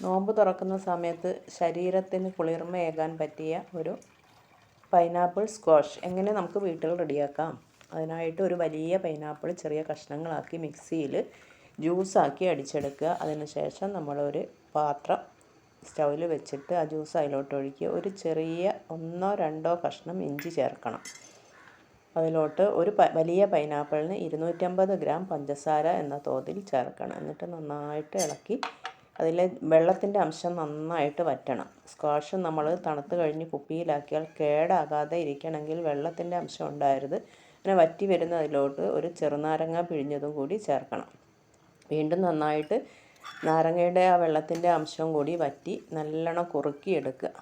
നോമ്പ് തുറക്കുന്ന സമയത്ത് ശരീരത്തിന് കുളിർമയേകാൻ പറ്റിയ ഒരു പൈനാപ്പിൾ സ്ക്വാഷ് എങ്ങനെ നമുക്ക് വീട്ടിൽ റെഡിയാക്കാം. അതിനായിട്ട് ഒരു വലിയ പൈനാപ്പിൾ ചെറിയ കഷ്ണങ്ങളാക്കി മിക്സിയിൽ ജ്യൂസാക്കി അടിച്ചെടുക്കുക. അതിനുശേഷം നമ്മളൊരു പാത്രം സ്റ്റൗവിൽ വെച്ചിട്ട് ആ ജ്യൂസ് അതിലോട്ട് ഒഴിക്കുക. ഒരു ചെറിയ 1-2 കഷ്ണം ഇഞ്ചി ചേർക്കണം. അതിലോട്ട് ഒരു വലിയ പൈനാപ്പിളിന് 250 ഗ്രാം പഞ്ചസാര എന്ന തോതിൽ ചേർക്കണം. എന്നിട്ട് നന്നായിട്ട് ഇളക്കി അതിലെ വെള്ളത്തിൻ്റെ അംശം നന്നായിട്ട് വറ്റണം. സ്ക്വാഷ് നമ്മൾ തണുത്ത് കഴിഞ്ഞ് കുപ്പിയിലാക്കിയാൽ കേടാകാതെ ഇരിക്കണമെങ്കിൽ വെള്ളത്തിൻ്റെ അംശം ഉണ്ടാകരുത്. അങ്ങനെ വറ്റി വരുന്നതിലോട്ട് ഒരു ചെറുനാരങ്ങ പിഴിഞ്ഞതും കൂടി ചേർക്കണം. വീണ്ടും നന്നായിട്ട് നാരങ്ങയുടെ ആ വെള്ളത്തിൻ്റെ അംശം കൂടി വറ്റി നല്ലോണം കുറുക്കിയെടുക്കുക.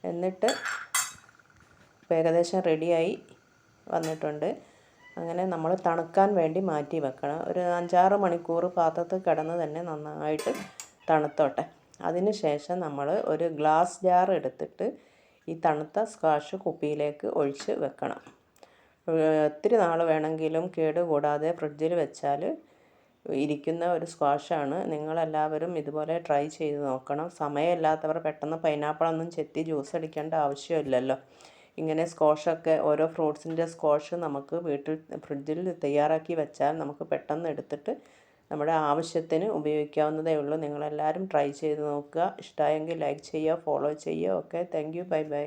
എന്നിട്ട് ഏകദേശം റെഡിയായി വന്നിട്ടുണ്ട്. അങ്ങനെ നമ്മൾ തണുക്കാൻ വേണ്ടി മാറ്റി വെക്കണം. ഒരു 5-6 മണിക്കൂർ പാത്രത്തിൽ കിടന്ന് തന്നെ നന്നായിട്ട് തണുത്തോട്ടെ. അതിന് ശേഷം നമ്മൾ ഒരു ഗ്ലാസ് ജാർ എടുത്തിട്ട് ഈ തണുത്ത സ്ക്വാഷ് കുപ്പിയിലേക്ക് ഒഴിച്ച് വെക്കണം. ഒത്തിരി നാൾ വേണമെങ്കിലും കേടുകൂടാതെ ഫ്രിഡ്ജിൽ വെച്ചാൽ ഇരിക്കുന്ന ഒരു സ്ക്വാഷാണ്. നിങ്ങളെല്ലാവരും ഇതുപോലെ ട്രൈ ചെയ്ത് നോക്കണം. സമയമില്ലാത്തവർ പെട്ടെന്ന് പൈനാപ്പിളൊന്നും ചെത്തി ജ്യൂസ് അടിക്കേണ്ട ആവശ്യമില്ലല്ലോ. ഇങ്ങനെ സ്ക്വാഷൊക്കെ ഓരോ ഫ്രൂട്ട്സിൻ്റെ സ്ക്വാഷ് നമുക്ക് വീട്ടിൽ ഫ്രിഡ്ജിൽ തയ്യാറാക്കി വെച്ചാൽ നമുക്ക് പെട്ടെന്ന് എടുത്തിട്ട് നമ്മുടെ ആവശ്യത്തിന് ഉപയോഗിക്കാവുന്നതേ ഉള്ളൂ. നിങ്ങളെല്ലാവരും ട്രൈ ചെയ്ത് നോക്കുക. ഇഷ്ടമായെങ്കിൽ ലൈക്ക് ചെയ്യുക, ഫോളോ ചെയ്യുക. Okay, thank you, bye bye.